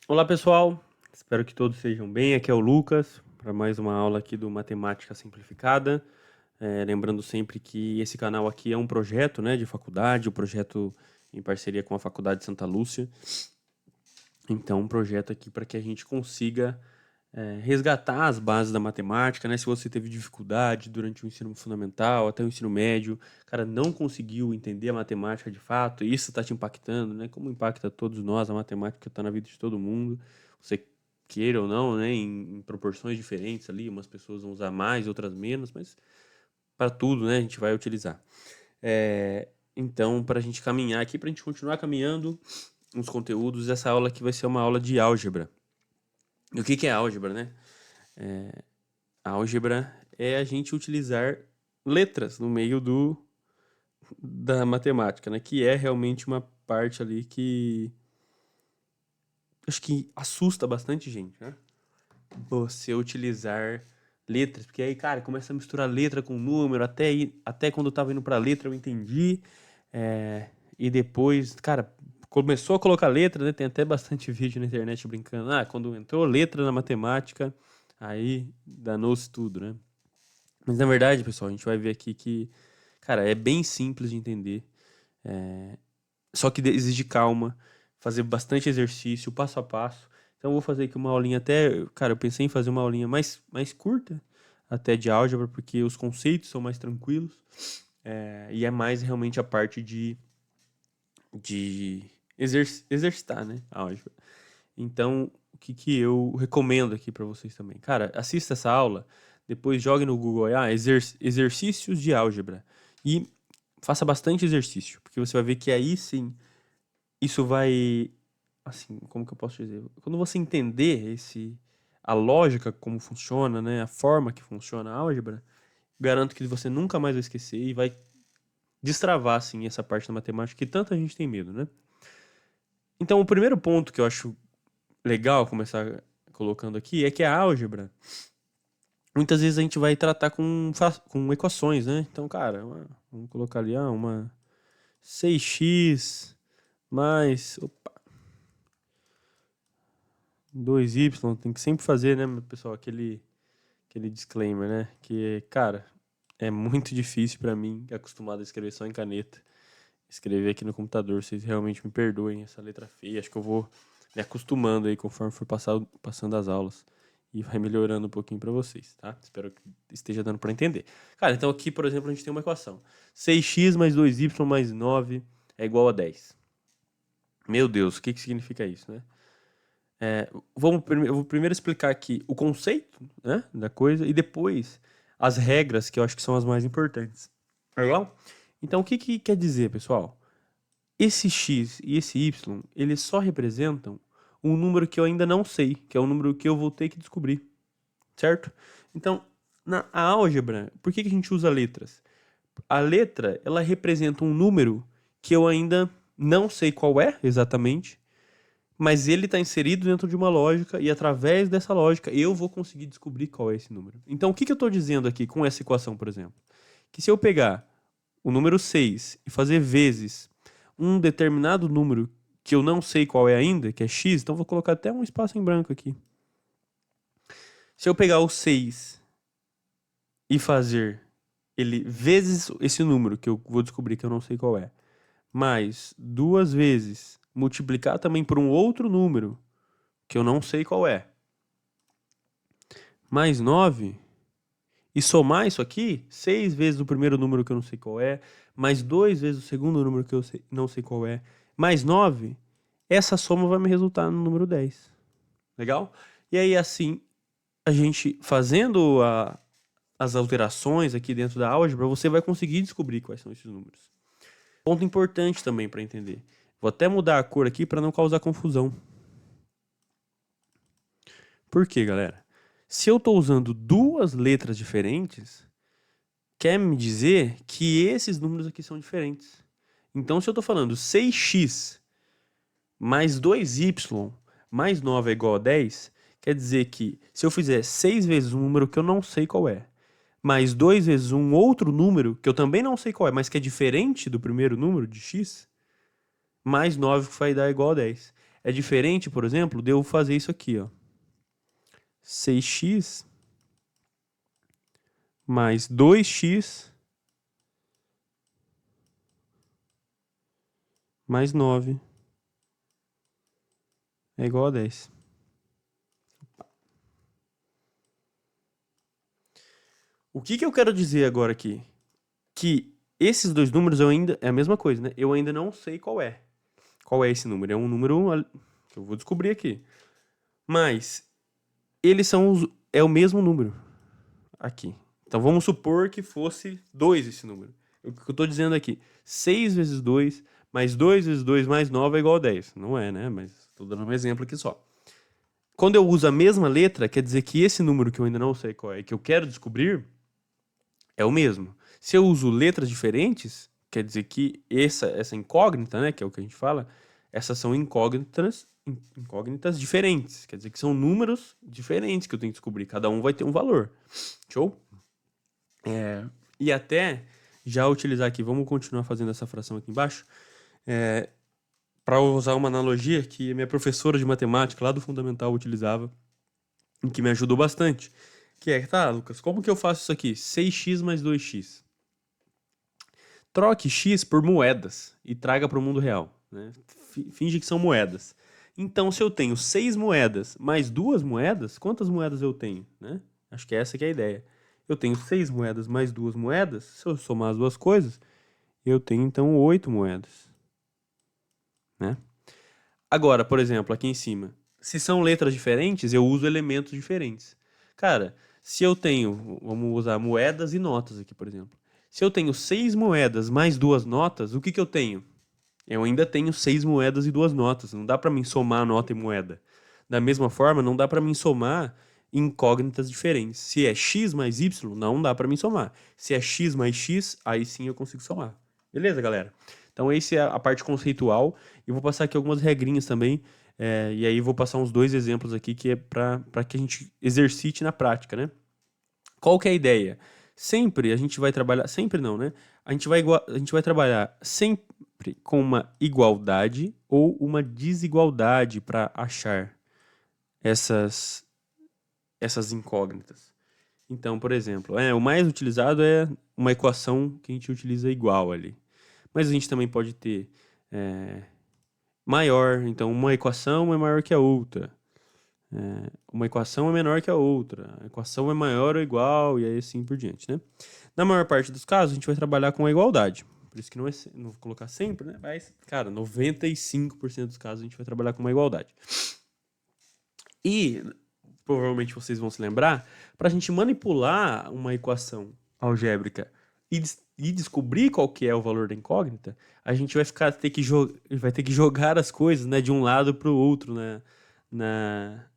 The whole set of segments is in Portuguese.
Olá pessoal, espero que todos sejam bem. Aqui é o Lucas para mais uma aula aqui do Matemática Simplificada. Lembrando sempre que esse canal aqui é um projeto, né, de faculdade, um projeto em parceria com a Faculdade de Santa Lúcia. Então, um projeto aqui para que a gente consiga resgatar as bases da matemática, né? Se você teve dificuldade durante o ensino fundamental, até o ensino médio, cara, não conseguiu entender a matemática de fato, e isso está te impactando, né? Como impacta todos nós, a matemática está na vida de todo mundo, você queira ou não, né? Em proporções diferentes ali, umas pessoas vão usar mais, outras menos, mas para tudo, né? A gente vai utilizar. Então, para a gente caminhar aqui, para a gente continuar caminhando nos conteúdos, essa aula aqui vai ser uma aula de álgebra. E o que é álgebra, né? A álgebra é a gente utilizar letras no meio da matemática, né? Que é realmente uma parte ali que acho que assusta bastante gente, né? Você utilizar letras, porque aí, cara, começa a misturar letra com número, até quando eu tava indo pra letra eu entendi, e depois, cara, começou a colocar letra, né? Tem até bastante vídeo na internet brincando, quando entrou letra na matemática, aí danou-se tudo, né? Mas na verdade, pessoal, a gente vai ver aqui que, cara, é bem simples de entender. Só que exige calma, fazer bastante exercício, passo a passo. Então eu vou fazer aqui uma aulinha até, cara, eu pensei em fazer uma aulinha mais curta, até de álgebra, porque os conceitos são mais tranquilos. E é mais realmente a parte de exercitar, né, a álgebra. Então, o que eu recomendo aqui para vocês também? Cara, assista essa aula, depois jogue no Google exercícios de álgebra e faça bastante exercício, porque você vai ver que aí sim, isso vai, assim, como que eu posso dizer? Quando você entender a lógica, como funciona, né, a forma que funciona a álgebra, garanto que você nunca mais vai esquecer e vai destravar, assim, essa parte da matemática que tanta gente tem medo, né? Então, o primeiro ponto que eu acho legal começar colocando aqui é que a álgebra, muitas vezes a gente vai tratar com equações, né? Então, cara, vamos colocar ali, uma 6x mais 2y, tem que sempre fazer, né, pessoal, aquele disclaimer, né? Que, cara, é muito difícil pra mim, que é acostumado a escrever só em caneta, escrever aqui no computador. Vocês realmente me perdoem essa letra feia. Acho que eu vou me acostumando aí conforme for passando as aulas. E vai melhorando um pouquinho pra vocês, tá? Espero que esteja dando pra entender. Cara, então aqui, por exemplo, a gente tem uma equação. 6x mais 2y mais 9 é igual a 10. Meu Deus, o que significa isso, né? Eu vou primeiro explicar aqui o conceito, né, da coisa e depois as regras, que eu acho que são as mais importantes. Legal? Então, o que quer dizer, pessoal? Esse x e esse y, eles só representam um número que eu ainda não sei, que é um número que eu vou ter que descobrir, certo? Então, na álgebra, por que a gente usa letras? A letra, ela representa um número que eu ainda não sei qual é exatamente, mas ele está inserido dentro de uma lógica e através dessa lógica eu vou conseguir descobrir qual é esse número. Então, o que eu estou dizendo aqui com essa equação, por exemplo? Que se eu pegar o número 6 e fazer vezes um determinado número que eu não sei qual é ainda, que é x, então vou colocar até um espaço em branco aqui. Se eu pegar o 6 e fazer ele vezes esse número, que eu vou descobrir que eu não sei qual é, mais duas vezes multiplicar também por um outro número, que eu não sei qual é, mais 9, e somar isso aqui, 6 vezes o primeiro número que eu não sei qual é, mais 2 vezes o segundo número que eu não sei qual é, mais 9, essa soma vai me resultar no número 10. Legal? E aí, assim, a gente fazendo as alterações aqui dentro da álgebra, você vai conseguir descobrir quais são esses números. Ponto importante também para entender. Vou até mudar a cor aqui para não causar confusão. Por quê, galera? Se eu estou usando duas letras diferentes, quer me dizer que esses números aqui são diferentes. Então, se eu estou falando 6x mais 2y mais 9 é igual a 10, quer dizer que se eu fizer 6 vezes um número que eu não sei qual é, mais 2 vezes um outro número que eu também não sei qual é, mas que é diferente do primeiro número de x, mais 9 vai dar igual a 10. é diferente, por exemplo, de eu fazer isso aqui, ó. 6x mais 2x mais 9 é igual a 10. O que eu quero dizer agora aqui? Que esses dois números eu ainda é a mesma coisa, né? Eu ainda não sei qual é. Qual é esse número? É um número que eu vou descobrir aqui. Mas eles é o mesmo número aqui. Então vamos supor que fosse 2 esse número. O que eu estou dizendo aqui, 6 vezes 2 mais 2 vezes 2 mais 9 é igual a 10. Não é, né? Mas estou dando um exemplo aqui só. Quando eu uso a mesma letra, quer dizer que esse número que eu ainda não sei qual é, que eu quero descobrir, é o mesmo. Se eu uso letras diferentes, quer dizer que essa incógnita, né, que é o que a gente fala, essas são incógnitas diferentes. Quer dizer que são números diferentes que eu tenho que descobrir. Cada um vai ter um valor. Show? E até já utilizar aqui, vamos continuar fazendo essa fração aqui embaixo, para usar uma analogia que a minha professora de matemática lá do Fundamental utilizava, e que me ajudou bastante. Que é, tá, Lucas, como que eu faço isso aqui? 6x mais 2x. Troque x por moedas e traga para o mundo real. Né? Finge que são moedas. Então, se eu tenho 6 moedas mais 2 moedas, quantas moedas eu tenho? Né? Acho que essa que é a ideia. Eu tenho 6 moedas mais 2 moedas. Se eu somar as duas coisas, eu tenho então 8 moedas. Né? Agora, por exemplo, aqui em cima, se são letras diferentes, eu uso elementos diferentes. Cara, se eu tenho, vamos usar moedas e notas aqui, por exemplo. Se eu tenho 6 moedas mais 2 notas, o que eu tenho? Eu ainda tenho 6 moedas e 2 notas. Não dá para mim somar nota e moeda. Da mesma forma, não dá para mim somar incógnitas diferentes. Se é x mais y, não dá para mim somar. Se é x mais x, aí sim eu consigo somar. Beleza, galera? Então, essa é a parte conceitual. E vou passar aqui algumas regrinhas também. E aí vou passar uns 2 exemplos aqui que é para que a gente exercite na prática, né? Qual que é a ideia? Sempre a gente vai trabalhar, sempre não, né? A gente vai trabalhar sempre com uma igualdade ou uma desigualdade para achar essas incógnitas. Então, por exemplo, o mais utilizado é uma equação que a gente utiliza igual ali. Mas a gente também pode ter maior, então uma equação é maior que a outra. Uma equação é menor que a outra, a equação é maior ou igual, e aí assim por diante, né? Na maior parte dos casos, a gente vai trabalhar com a igualdade. Por isso que não vou colocar sempre, né? Mas, cara, 95% dos casos a gente vai trabalhar com uma igualdade. E, provavelmente vocês vão se lembrar, para a gente manipular uma equação algébrica e descobrir qual que é o valor da incógnita, a gente vai ter que jogar as coisas, né, de um lado para o outro, né?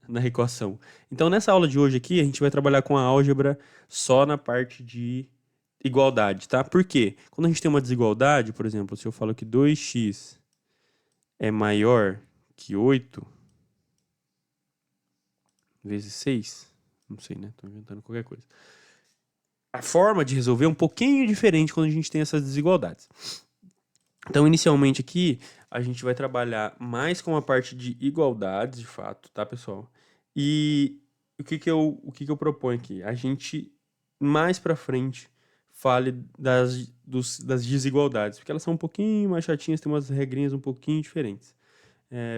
Na equação. Então, nessa aula de hoje aqui, a gente vai trabalhar com a álgebra só na parte de igualdade, tá? Por quê? Quando a gente tem uma desigualdade, por exemplo, se eu falo que 2x é maior que 8 vezes 6, não sei, né? Tô inventando qualquer coisa. A forma de resolver é um pouquinho diferente quando a gente tem essas desigualdades. Então, inicialmente aqui, a gente vai trabalhar mais com a parte de igualdades, de fato, tá, pessoal? E o que eu proponho aqui? A gente, mais pra frente, fale das desigualdades, porque elas são um pouquinho mais chatinhas, tem umas regrinhas um pouquinho diferentes.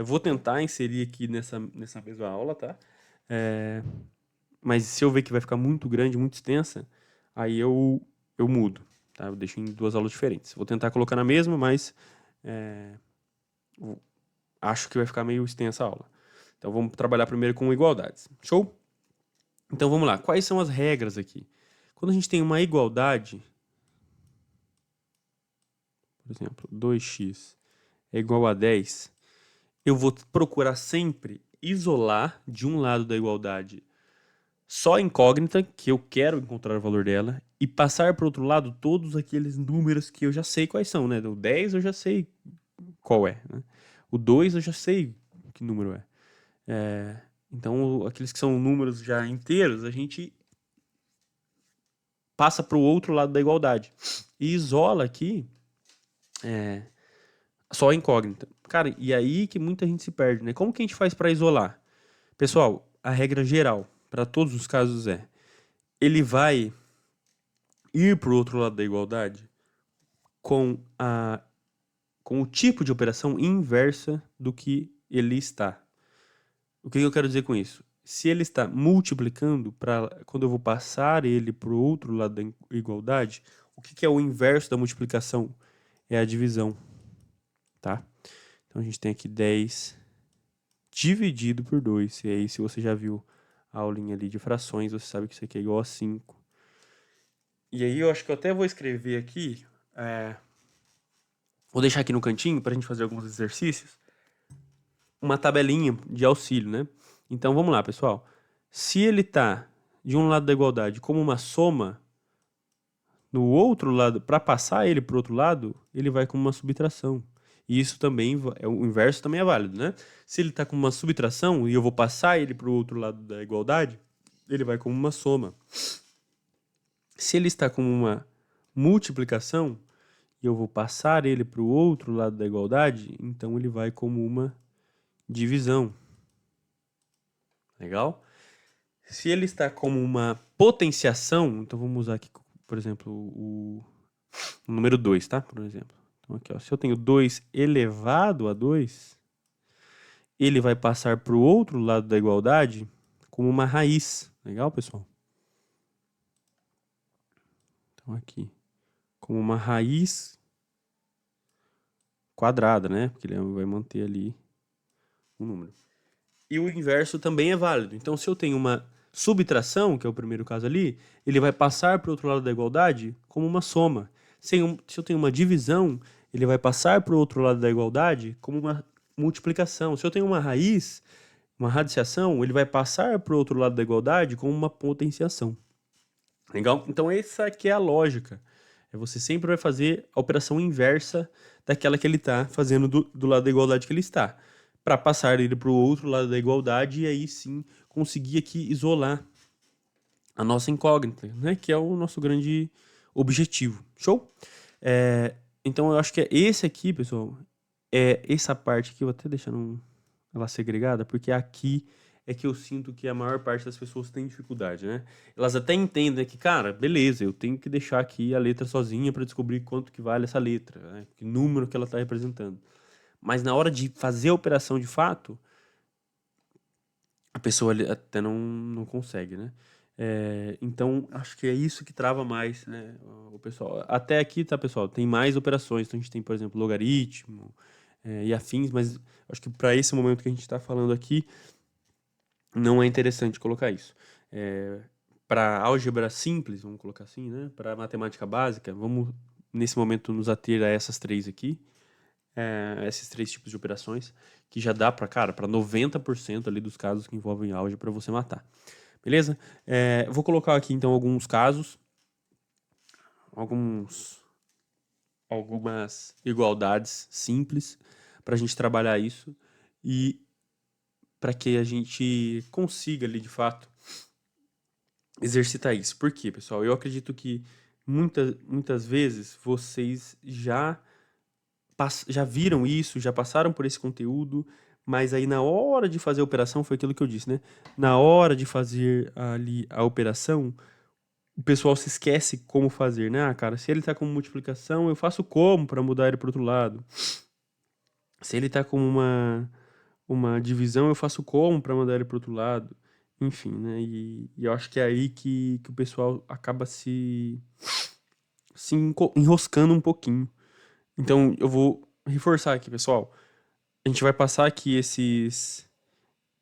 Vou tentar inserir aqui nessa mesma aula, tá? Mas se eu ver que vai ficar muito grande, muito extensa, aí eu mudo, tá? Eu deixo em 2 aulas diferentes. Vou tentar colocar na mesma, mas acho que vai ficar meio extensa a aula. Então vamos trabalhar primeiro com igualdades. Show? Então vamos lá. Quais são as regras aqui? Quando a gente tem uma igualdade, por exemplo, 2x é igual a 10, eu vou procurar sempre isolar de um lado da igualdade só a incógnita, que eu quero encontrar o valor dela, e passar para o outro lado todos aqueles números que eu já sei quais são, né? O 10 eu já sei qual é, né? O 2 eu já sei que número é. Então, aqueles que são números já inteiros, a gente passa para o outro lado da igualdade. E isola aqui só a incógnita. Cara, e aí que muita gente se perde, né? Como que a gente faz para isolar? Pessoal, a regra geral, para todos os casos ele vai ir para o outro lado da igualdade com com o tipo de operação inversa do que ele está. O que eu quero dizer com isso? Se ele está multiplicando, quando eu vou passar ele para o outro lado da igualdade, o que é o inverso da multiplicação? É a divisão, tá? Então a gente tem aqui 10 dividido por 2. E aí, se você já viu a aulinha ali de frações, você sabe que isso aqui é igual a 5. E aí eu acho que eu até vou escrever aqui, vou deixar aqui no cantinho para a gente fazer alguns exercícios, uma tabelinha de auxílio, né? Então vamos lá, pessoal. Se ele está de um lado da igualdade como uma soma, no outro lado, para passar ele para o outro lado, ele vai como uma subtração. E isso também, o inverso também é válido, né? Se ele está com uma subtração e eu vou passar ele para o outro lado da igualdade, ele vai como uma soma. Se ele está com uma multiplicação e eu vou passar ele para o outro lado da igualdade, então ele vai como uma divisão. Legal? Se ele está como uma potenciação, então vamos usar aqui, por exemplo, o número 2, tá? Por exemplo. Então aqui, ó, se eu tenho 2 elevado a 2, ele vai passar para o outro lado da igualdade como uma raiz. Legal, pessoal? Então aqui, como uma raiz quadrada, né? Porque ele vai manter ali um número. E o inverso também é válido. Então, se eu tenho uma subtração, que é o primeiro caso ali, ele vai passar para o outro lado da igualdade como uma soma. Se eu tenho uma divisão, ele vai passar para o outro lado da igualdade como uma multiplicação. Se eu tenho uma raiz, uma radiciação, ele vai passar para o outro lado da igualdade como uma potenciação. Legal? Então, essa aqui é a lógica. Você sempre vai fazer a operação inversa daquela que ele está fazendo do lado da igualdade que ele está, para passar ele para o outro lado da igualdade e aí sim conseguir aqui isolar a nossa incógnita, né? Que é o nosso grande objetivo. Show? Então eu acho que é esse aqui, pessoal, essa parte aqui, eu vou até deixar ela segregada, porque aqui é que eu sinto que a maior parte das pessoas tem dificuldade, né? Elas até entendem que, cara, beleza, eu tenho que deixar aqui a letra sozinha para descobrir quanto que vale essa letra, né? Que número que ela está representando. Mas na hora de fazer a operação de fato, a pessoa até não consegue, né? Então, acho que é isso que trava mais, né, o pessoal. Até aqui, tá, pessoal? Tem mais operações. Então, a gente tem, por exemplo, logaritmo e afins, mas acho que para esse momento que a gente está falando aqui, não é interessante colocar isso. Para álgebra simples, vamos colocar assim, né? Para matemática básica, vamos, nesse momento, nos ater a essas três aqui. Esses três tipos de operações, que já dá para 90% ali dos casos que envolvem álgebra para você matar. Beleza? Vou colocar aqui então alguns casos, algumas igualdades simples para a gente trabalhar isso e para que a gente consiga ali de fato exercitar isso. Por quê, pessoal? Eu acredito que muitas vezes vocês já viram isso, já passaram por esse conteúdo, mas aí na hora de fazer a operação, foi aquilo que eu disse, né? Na hora de fazer ali a operação, o pessoal se esquece como fazer, né? Ah, cara, se ele tá com multiplicação, eu faço como para mudar ele pro outro lado? Se ele tá com uma divisão, eu faço como para mandar ele pro outro lado? Enfim, né? E eu acho que é aí que o pessoal acaba se enroscando um pouquinho. Então, eu vou reforçar aqui, pessoal. A gente vai passar aqui esses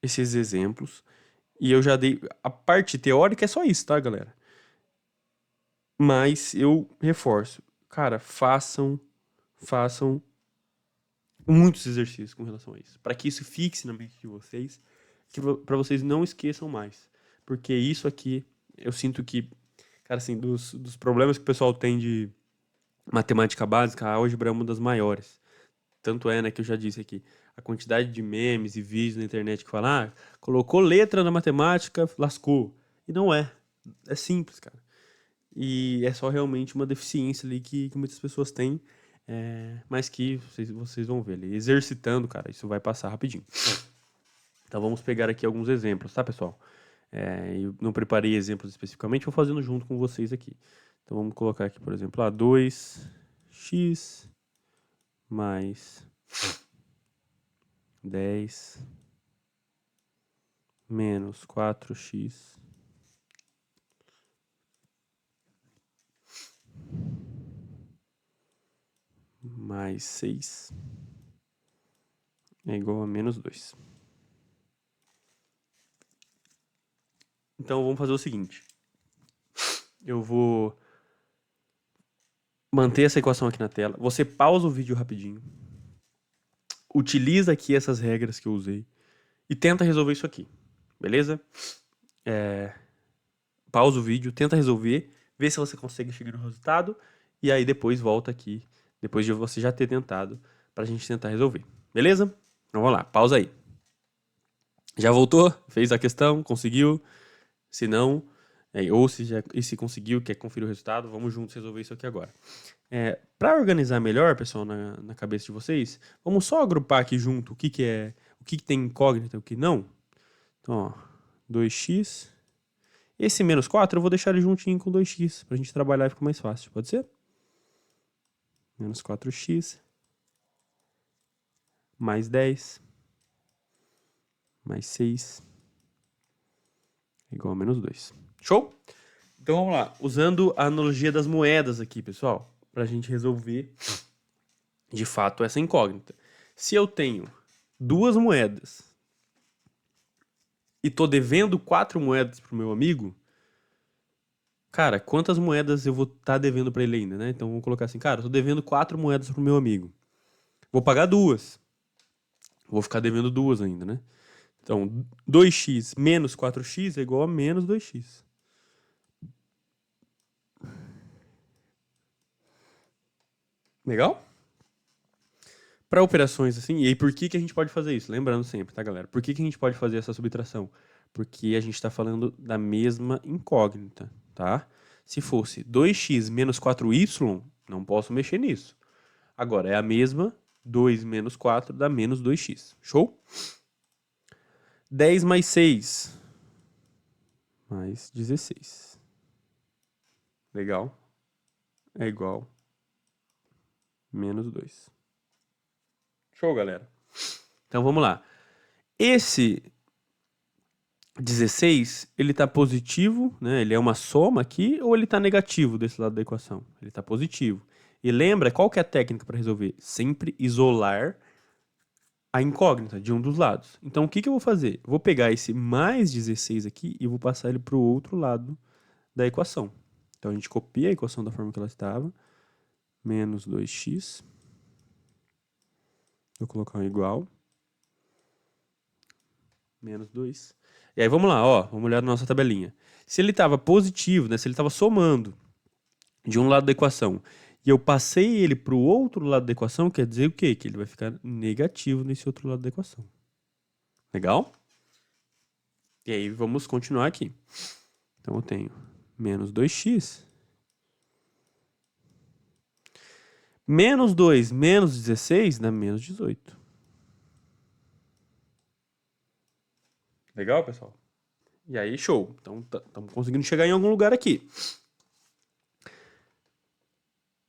exemplos. E eu já dei. A parte teórica é só isso, tá, galera? Mas eu reforço. Cara, façam muitos exercícios com relação a isso. Para que isso fixe na mente de vocês. Para vocês não esqueçam mais. Porque isso aqui, eu sinto que, cara, assim, dos problemas que o pessoal tem de matemática básica, a álgebra é uma das maiores. Tanto é, né, que eu já disse aqui, a quantidade de memes e vídeos na internet que falam, colocou letra na matemática, lascou. E não é. É simples, cara. E é só realmente uma deficiência ali que muitas pessoas têm. mas que vocês vão ver ali. Exercitando, cara, isso vai passar rapidinho. Então vamos pegar aqui alguns exemplos, tá, pessoal? Eu não preparei exemplos especificamente, vou fazendo junto com vocês aqui. Então vamos colocar aqui, por exemplo, 2x mais 10 menos 4x mais 6 é igual a menos 2. Então vamos fazer o seguinte. Eu vou manter essa equação aqui na tela. Você pausa o vídeo rapidinho. Utiliza aqui essas regras que eu usei. E tenta resolver isso aqui. Beleza? Pausa o vídeo, tenta resolver. Vê se você consegue chegar no resultado. E aí depois volta aqui. Depois de você já ter tentado. Pra gente tentar resolver. Beleza? Então vamos lá. Pausa aí. Já voltou? Fez a questão? Conseguiu? Se não... ou se conseguiu, quer conferir o resultado, vamos juntos resolver isso aqui agora. Para organizar melhor, pessoal, na cabeça de vocês, vamos só agrupar aqui junto o que tem incógnita e o que não. Então, ó, 2x. Esse menos 4 eu vou deixar ele juntinho com 2x, para a gente trabalhar e ficar mais fácil, pode ser? Menos 4x mais 10 mais 6 igual a menos 2. Show? Então vamos lá, usando a analogia das moedas aqui, pessoal, para a gente resolver de fato essa incógnita. Se eu tenho duas moedas e tô devendo 4 moedas pro meu amigo, cara, quantas moedas eu vou estar devendo para ele ainda, né? Então vamos colocar assim, cara, eu tô devendo 4 moedas pro meu amigo. Vou pagar 2. Vou ficar devendo 2 ainda, né? Então, 2x menos 4x é igual a menos 2x. Legal? Para operações assim, e aí por que a gente pode fazer isso? Lembrando sempre, tá, galera? Por que a gente pode fazer essa subtração? Porque a gente está falando da mesma incógnita, tá? Se fosse 2x menos 4y, não posso mexer nisso. Agora, é a mesma, 2 menos 4 dá menos 2x. Show? 10 mais 6 mais 16. Legal? É igual a menos 2. Show, galera? Então, vamos lá. Esse 16, ele está positivo, né? Ele é uma soma aqui, ou ele está negativo desse lado da equação? Ele está positivo. E lembra, qual que é a técnica para resolver? Sempre isolar a incógnita de um dos lados. Então, o que eu vou fazer? Vou pegar esse mais 16 aqui e vou passar ele para o outro lado da equação. Então, a gente copia a equação da forma que ela estava. Menos 2x. Vou colocar um igual. Menos 2. E aí, vamos lá, ó. Vamos olhar na nossa tabelinha. Se ele estava positivo, né? Se ele estava somando de um lado da equação e eu passei ele para o outro lado da equação, quer dizer o quê? Que ele vai ficar negativo nesse outro lado da equação. Legal? E aí, vamos continuar aqui. Então, eu tenho menos 2x. Menos 2 menos 16 dá menos 18. Legal, pessoal? E aí, show. Então, estamos conseguindo chegar em algum lugar aqui.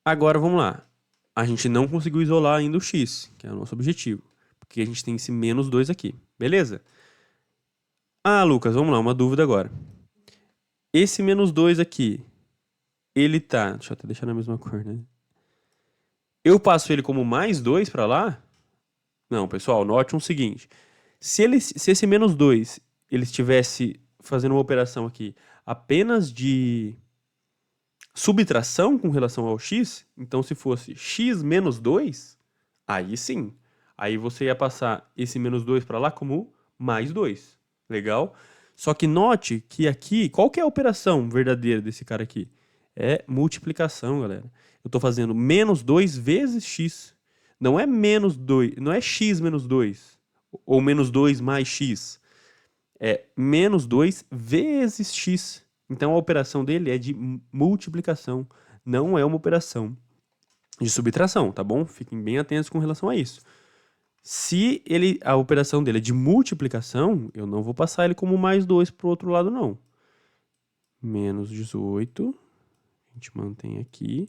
Agora, vamos lá. A gente não conseguiu isolar ainda o x, que é o nosso objetivo. Porque a gente tem esse menos 2 aqui. Beleza? Ah, Lucas, vamos lá, uma dúvida agora. Esse menos 2 aqui, ele tá... Deixa eu até deixar na mesma cor, né? Eu passo ele como mais 2 para lá? Não, pessoal, note o seguinte. Se esse menos 2 ele estivesse fazendo uma operação aqui apenas de subtração com relação ao x, então se fosse x menos 2, aí sim. Aí você ia passar esse menos 2 para lá como mais 2. Legal? Só que note que aqui, qual que é a operação verdadeira desse cara aqui? É multiplicação, galera. Eu estou fazendo menos 2 vezes x. Não é menos 2, não é x menos 2, ou menos 2 mais x. É menos 2 vezes x. Então a operação dele é de multiplicação, não é uma operação de subtração, tá bom? Fiquem bem atentos com relação a isso. Se a operação dele é de multiplicação, eu não vou passar ele como mais 2 para o outro lado, não. Menos 18, a gente mantém aqui.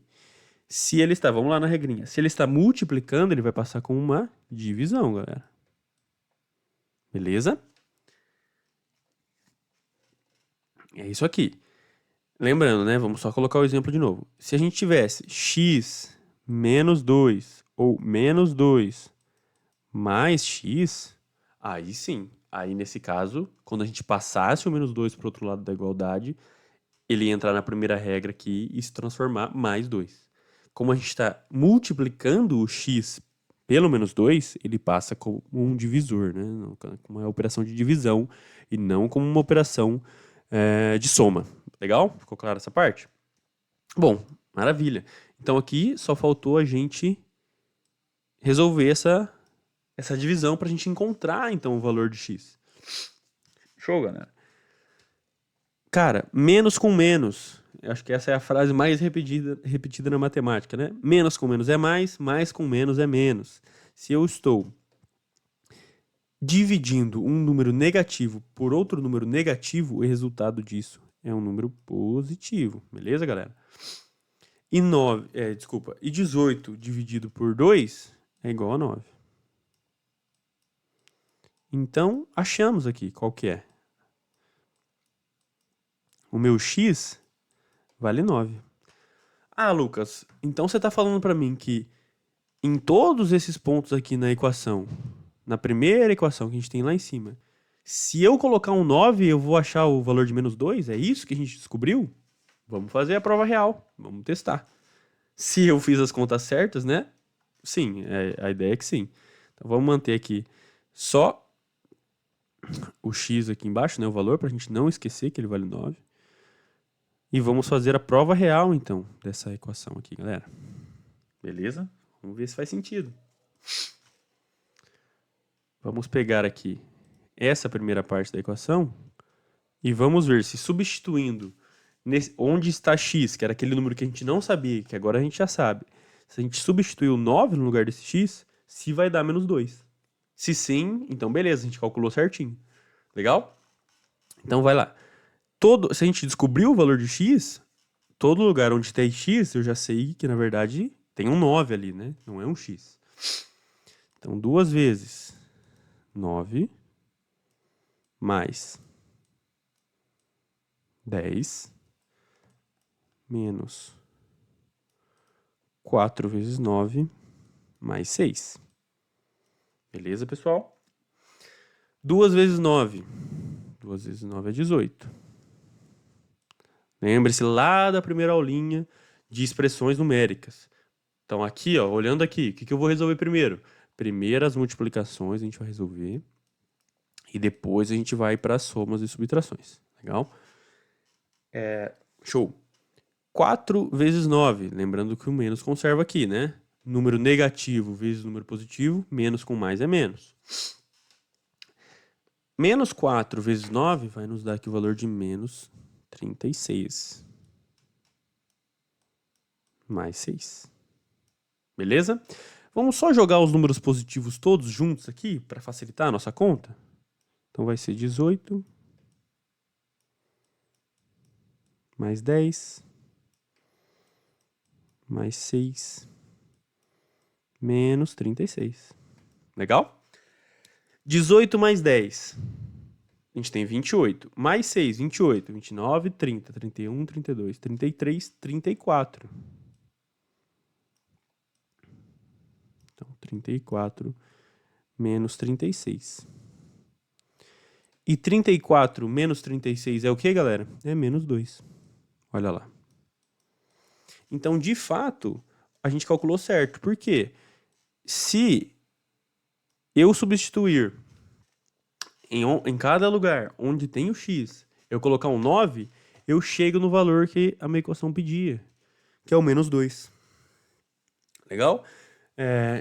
Se ele está, vamos lá na regrinha, se ele está multiplicando, ele vai passar como uma divisão, galera. Beleza? É isso aqui. Lembrando, né? Vamos só colocar o exemplo de novo. Se a gente tivesse x menos 2 ou menos 2 mais x, aí sim. Aí, nesse caso, quando a gente passasse o menos 2 para o outro lado da igualdade, ele ia entrar na primeira regra aqui e se transformar mais 2. Como a gente está multiplicando o x pelo menos 2, ele passa como um divisor, né? Como uma operação de divisão e não como uma operação de soma. Legal? Ficou claro essa parte? Bom, maravilha. Então aqui só faltou a gente resolver essa divisão para a gente encontrar então o valor de x. Show, galera? Cara, menos com menos. Eu acho que essa é a frase mais repetida na matemática, né? Menos com menos é mais com menos é menos. Se eu estou dividindo um número negativo por outro número negativo, o resultado disso é um número positivo. Beleza, galera? E 18 dividido por 2 é igual a 9. Então, achamos aqui qual que é. O meu x vale 9. Ah, Lucas, então você está falando para mim que em todos esses pontos aqui na equação, na primeira equação que a gente tem lá em cima, se eu colocar um 9, eu vou achar o valor de menos 2? É isso que a gente descobriu? Vamos fazer a prova real. Vamos testar. Se eu fiz as contas certas, né? Sim, a ideia é que sim. Então vamos manter aqui só o x aqui embaixo, né? O valor, para a gente não esquecer que ele vale 9. E vamos fazer a prova real, então, dessa equação aqui, galera. Beleza? Vamos ver se faz sentido. Vamos pegar aqui essa primeira parte da equação e vamos ver se substituindo onde está x, que era aquele número que a gente não sabia, que agora a gente já sabe. Se a gente substituir o 9 no lugar desse x, se vai dar menos 2. Se sim, então beleza, a gente calculou certinho. Legal? Então vai lá. Se a gente descobriu o valor de x, todo lugar onde tem x, eu já sei que na verdade tem um 9 ali, né? Não é um x. Então 2 vezes 9 mais 10 menos 4 vezes 9 mais 6. Beleza, pessoal? 2 vezes 9. 2 vezes 9 é 18. Lembre-se lá da primeira aulinha de expressões numéricas. Então aqui, ó, olhando aqui, o que eu vou resolver primeiro? Primeiro as multiplicações a gente vai resolver. E depois a gente vai para as somas e subtrações. Legal? Show. 4 vezes 9. Lembrando que o menos conserva aqui, né? Número negativo vezes número positivo. Menos com mais é menos. Menos 4 vezes 9 vai nos dar aqui o valor de menos 36. Mais 6. Beleza? Vamos só jogar os números positivos todos juntos aqui para facilitar a nossa conta. Então vai ser 18 mais 10 mais 6 menos 36. Legal? 18 mais 10. A gente tem 28. Mais 6, 28. 29, 30, 31, 32, 33, 34. Então, 34 menos 36. E 34 menos 36 é o que, galera? É menos 2. Olha lá. Então, de fato, a gente calculou certo. Por quê? Se eu substituir em cada lugar onde tem o x, eu colocar um 9, eu chego no valor que a minha equação pedia, que é o menos 2. Legal?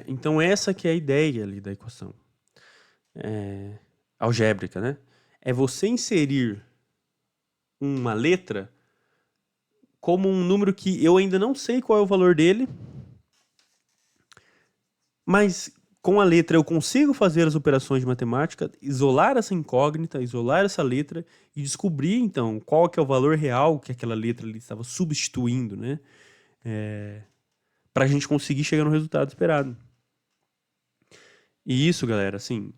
Então, essa que é a ideia ali da equação algébrica, né? É você inserir uma letra como um número que eu ainda não sei qual é o valor dele, mas com a letra eu consigo fazer as operações de matemática, isolar essa incógnita, isolar essa letra e descobrir, então, qual que é o valor real que aquela letra ali estava substituindo, né? Para a gente conseguir chegar no resultado esperado. E isso, galera, assim,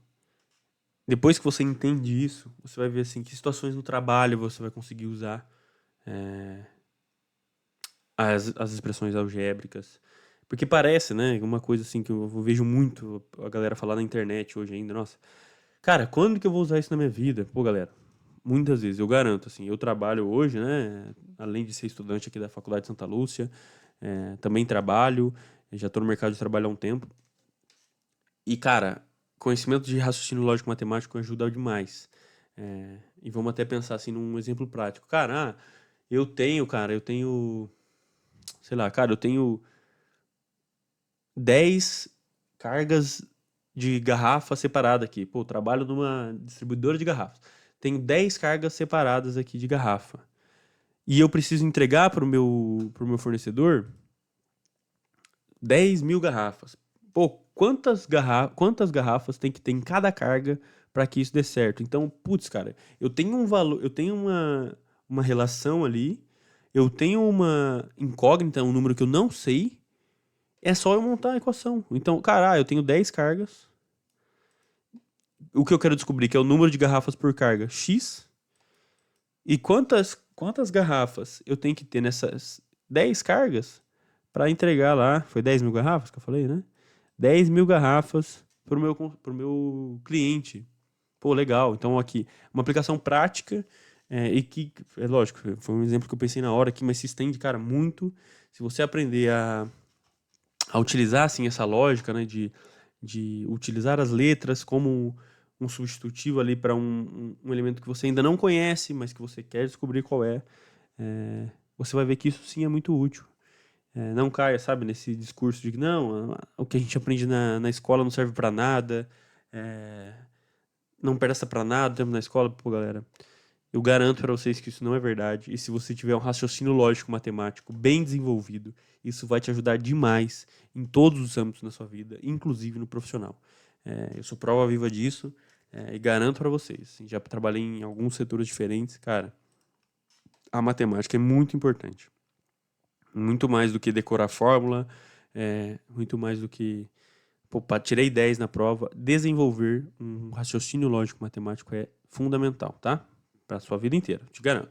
depois que você entende isso, você vai ver, assim, que situações no trabalho você vai conseguir usar as expressões algébricas. Porque parece, né, uma coisa assim que eu vejo muito a galera falar na internet hoje ainda, nossa, cara, quando que eu vou usar isso na minha vida? Pô, galera, muitas vezes, eu garanto, assim, eu trabalho hoje, né, além de ser estudante aqui da Faculdade de Santa Lúcia, também trabalho, já tô no mercado de trabalho há um tempo, e, cara, conhecimento de raciocínio lógico matemático ajuda demais. E vamos até pensar, assim, num exemplo prático. Cara, eu tenho, sei lá, cara, eu tenho 10 cargas de garrafa separada aqui. Pô, eu trabalho numa distribuidora de garrafas. Tenho 10 cargas separadas aqui de garrafa. E eu preciso entregar pro meu fornecedor 10.000 garrafas. Pô, quantas garrafas tem que ter em cada carga para que isso dê certo? Então, putz, cara, eu tenho um valor, eu tenho uma relação ali, eu tenho uma incógnita, um número que eu não sei, é só eu montar a equação. Então, cara, eu tenho 10 cargas. O que eu quero descobrir que é o número de garrafas por carga X. E quantas garrafas eu tenho que ter nessas 10 cargas para entregar lá. Foi 10.000 garrafas que eu falei, né? 10.000 garrafas pro meu cliente. Pô, legal. Então, aqui, uma aplicação prática e que, é lógico, foi um exemplo que eu pensei na hora aqui, mas se estende, cara, muito. Se você aprender a utilizar assim essa lógica, né, de utilizar as letras como um substitutivo ali para um elemento que você ainda não conhece, mas que você quer descobrir qual você vai ver que isso sim é muito útil. Não caia, sabe, nesse discurso de que não, o que a gente aprende na escola não serve para nada, não presta para nada, tempo na escola, pô, galera. Eu garanto para vocês que isso não é verdade. E se você tiver um raciocínio lógico matemático bem desenvolvido, isso vai te ajudar demais em todos os âmbitos da sua vida, inclusive no profissional. Eu sou prova viva disso e garanto para vocês. Assim, já trabalhei em alguns setores diferentes, cara. A matemática é muito importante. Muito mais do que decorar fórmula, muito mais do que. Pô, tirei 10 na prova. Desenvolver um raciocínio lógico matemático é fundamental, tá? Para sua vida inteira, te garanto.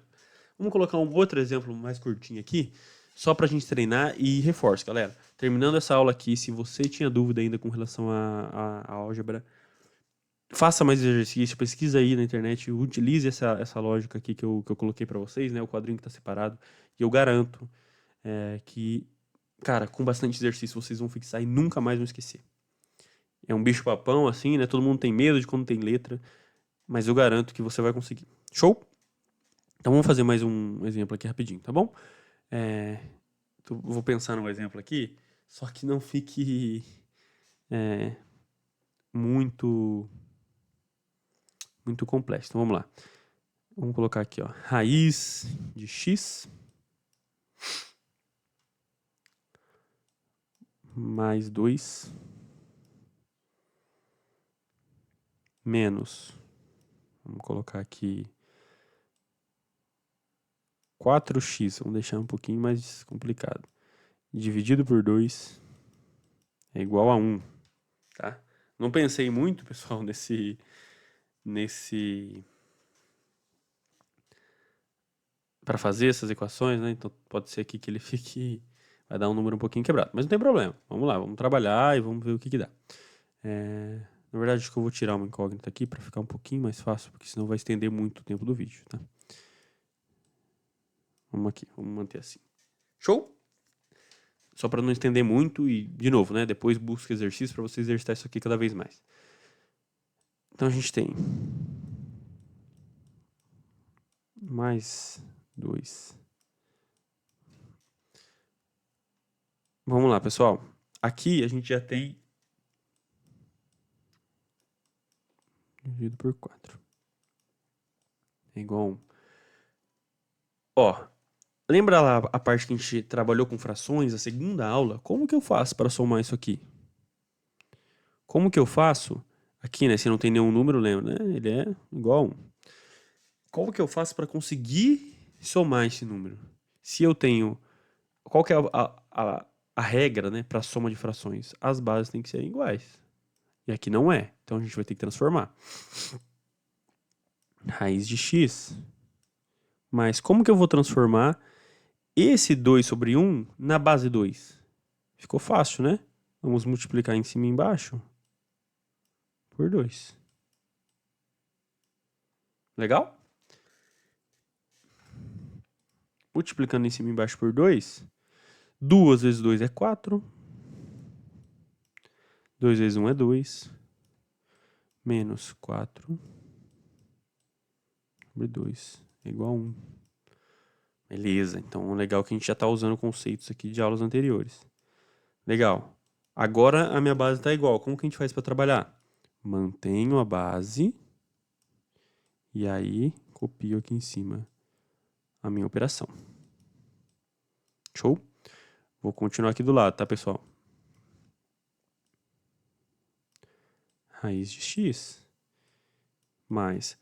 Vamos colocar um outro exemplo mais curtinho aqui, só para a gente treinar e reforço, galera. Terminando essa aula aqui, se você tinha dúvida ainda com relação à álgebra, faça mais exercício, pesquisa aí na internet, utilize essa lógica aqui que eu coloquei para vocês, né? O quadrinho que está separado. E eu garanto que, cara, com bastante exercício vocês vão fixar e nunca mais vão esquecer. É um bicho-papão, assim, né? Todo mundo tem medo de quando tem letra, mas eu garanto que você vai conseguir. Show? Então vamos fazer mais um exemplo aqui rapidinho, tá bom? Vou pensar num exemplo aqui, só que não fique muito muito complexo. Então vamos lá. Vamos colocar aqui, ó, raiz de x mais 2 menos, vamos colocar aqui 4x, vamos deixar um pouquinho mais complicado. Dividido por 2 é igual a 1, tá? Não pensei muito, pessoal, nesse para fazer essas equações, né? Então pode ser aqui que ele fique vai dar um número um pouquinho quebrado, mas não tem problema. Vamos lá, vamos trabalhar e vamos ver o que dá. Na verdade, acho que eu vou tirar uma incógnita aqui para ficar um pouquinho mais fácil, porque senão vai estender muito o tempo do vídeo, tá? Vamos aqui, vamos manter assim. Show? Só para não estender muito e, de novo, né? Depois busca exercício para você exercitar isso aqui cada vez mais. Então a gente tem mais 2. Vamos lá, pessoal. Aqui a gente já tem dividido por 4. É igual a 1. Ó, lembra lá a parte que a gente trabalhou com frações, a segunda aula? Como que eu faço para somar isso aqui? Como que eu faço? Aqui, né? Se não tem nenhum número, lembra, né? Ele é igual a 1. Como que eu faço para conseguir somar esse número? Se eu tenho... Qual que é a regra, né, para soma de frações? As bases têm que ser iguais. E aqui não é. Então a gente vai ter que transformar. Raiz de x. Mas como que eu vou transformar esse 2 sobre 1 na base 2? Ficou fácil, né? Vamos multiplicar em cima e embaixo por 2. Legal? Multiplicando em cima e embaixo por 2, 2 vezes 2 é 4. 2 vezes 1 é 2. Menos 4 sobre 2 é igual a 1. Beleza, então legal que a gente já está usando conceitos aqui de aulas anteriores. Legal. Agora a minha base está igual. Como que a gente faz para trabalhar? Mantenho a base e aí copio aqui em cima a minha operação. Show? Vou continuar aqui do lado, tá, pessoal? Raiz de x mais...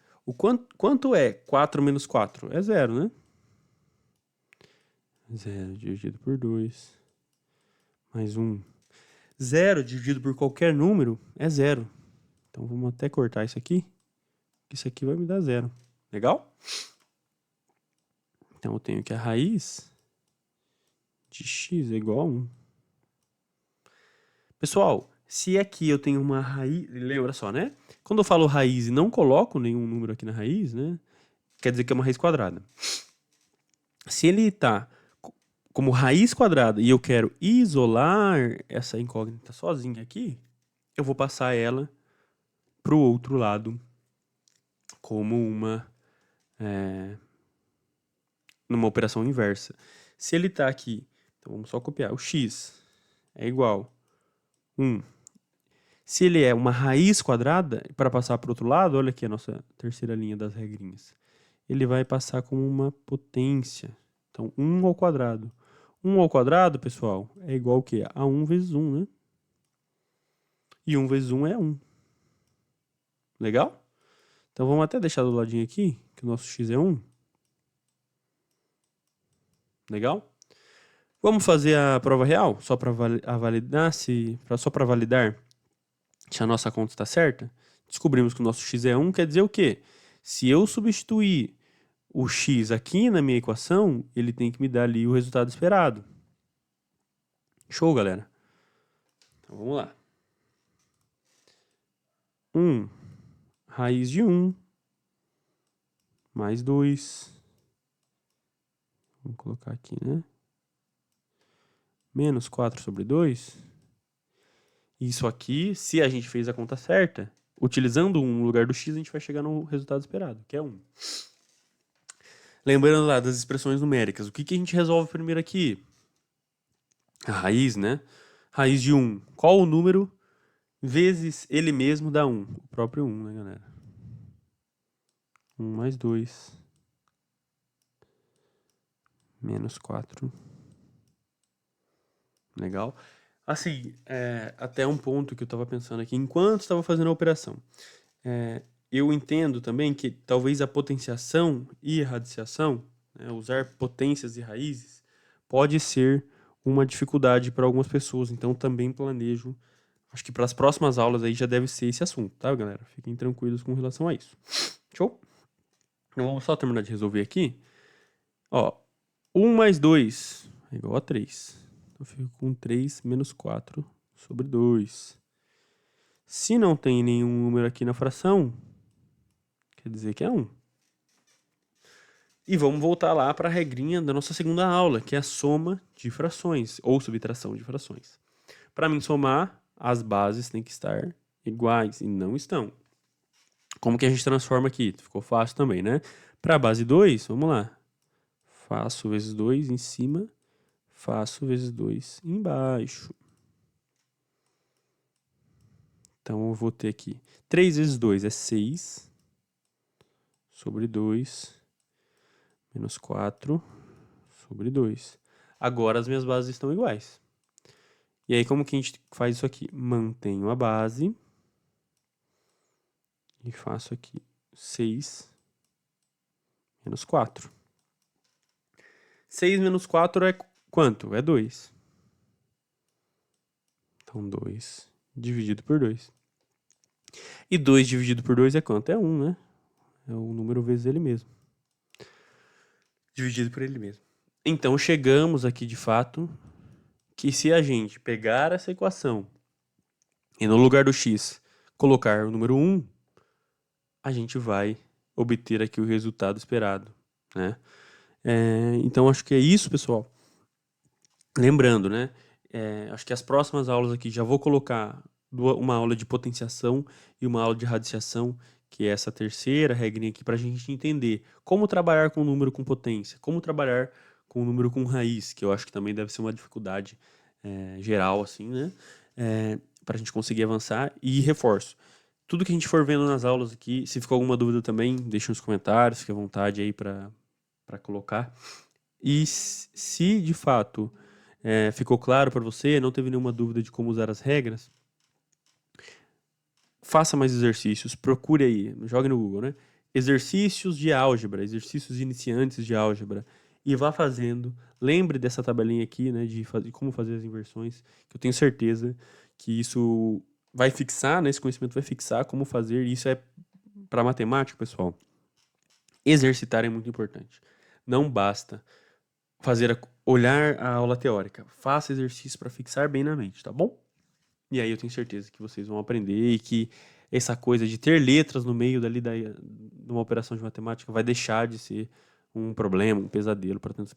Quanto é 4 menos 4? É 0, né? 0 dividido por 2 mais 1. 0 dividido por qualquer número é 0. Então vamos até cortar isso aqui. Isso aqui vai me dar 0. Legal? Então eu tenho que a raiz de x é igual a 1. Pessoal, se aqui eu tenho uma raiz... Lembra só, né? Quando eu falo raiz e não coloco nenhum número aqui na raiz, né? Quer dizer que é uma raiz quadrada. Se ele está como raiz quadrada e eu quero isolar essa incógnita sozinha aqui, eu vou passar ela para o outro lado como numa operação inversa. Se ele está aqui, então vamos só copiar, o x é igual a 1. Se ele é uma raiz quadrada, para passar para o outro lado, olha aqui a nossa terceira linha das regrinhas, ele vai passar como uma potência. Então, 1 ao quadrado. 1 ao quadrado, pessoal, é igual ao quê? A 1 vezes 1, né? E 1 vezes 1 é 1. Legal? Então, vamos até deixar do ladinho aqui, que o nosso x é 1. Legal? Vamos fazer a prova real, só para validar só para validar se a nossa conta está certa. Descobrimos que o nosso x é 1, quer dizer o quê? Se eu substituir o x aqui na minha equação, ele tem que me dar ali o resultado esperado. Show, galera? Então vamos lá. 1 raiz de 1 mais 2. Vamos colocar aqui, né? Menos 4 sobre 2. Isso aqui, se a gente fez a conta certa, utilizando 1 no lugar do x, a gente vai chegar no resultado esperado, que é 1. Lembrando lá das expressões numéricas, o que a gente resolve primeiro aqui? A raiz, né? Raiz de 1. Qual o número vezes ele mesmo dá 1? O próprio 1, né, galera? 1 mais 2. Menos 4. Legal? Assim, até um ponto que eu estava pensando aqui, enquanto estava fazendo a operação. Eu entendo também que talvez a potenciação e a radiciação, né, usar potências e raízes, pode ser uma dificuldade para algumas pessoas. Então, também planejo. Acho que para as próximas aulas aí já deve ser esse assunto, tá, galera? Fiquem tranquilos com relação a isso. Show? Então, vamos só terminar de resolver aqui. Ó, 1 mais 2 é igual a 3. Então, eu fico com 3 menos 4 sobre 2. Se não tem nenhum número aqui na fração, quer dizer que é 1. E vamos voltar lá para a regrinha da nossa segunda aula, que é a soma de frações, ou subtração de frações. Para mim somar, as bases têm que estar iguais, e não estão. Como que a gente transforma aqui? Ficou fácil também, né? Para a base 2, vamos lá. Faço vezes 2 em cima, faço vezes 2 embaixo. Então, eu vou ter aqui 3 vezes 2 é 6, sobre 2, menos 4, sobre 2. Agora, as minhas bases estão iguais. E aí, como que a gente faz isso aqui? Mantenho a base e faço aqui 6 menos 4. 6 menos 4 é quanto? É 2. Então, 2 dividido por 2. E 2 dividido por 2 é quanto? É 1, né? É o número vezes ele mesmo. Dividido por ele mesmo. Então, chegamos aqui, de fato, que se a gente pegar essa equação e no lugar do x colocar o número 1, a gente vai obter aqui o resultado esperado, né? Então, acho que é isso, pessoal. Lembrando, né? Acho que as próximas aulas aqui já vou colocar uma aula de potenciação e uma aula de radiciação, que é essa terceira regrinha aqui, para a gente entender como trabalhar com o número com potência, como trabalhar com o número com raiz, que eu acho que também deve ser uma dificuldade geral, assim, né? Para a gente conseguir avançar. E reforço, tudo que a gente for vendo nas aulas aqui, se ficou alguma dúvida também, deixa nos comentários, fique à vontade aí para colocar. E se de fato ficou claro para você, não teve nenhuma dúvida de como usar as regras, faça mais exercícios, procure aí, jogue no Google, né? Exercícios de álgebra, exercícios iniciantes de álgebra, e vá fazendo. Lembre dessa tabelinha aqui, né, de como fazer as inversões, que eu tenho certeza que isso vai fixar, né, esse conhecimento vai fixar como fazer, e isso é para matemática, pessoal. Exercitar é muito importante. Não basta olhar a aula teórica. Faça exercício para fixar bem na mente, tá bom? E aí eu tenho certeza que vocês vão aprender e que essa coisa de ter letras no meio de uma operação de matemática vai deixar de ser um problema, um pesadelo para tantas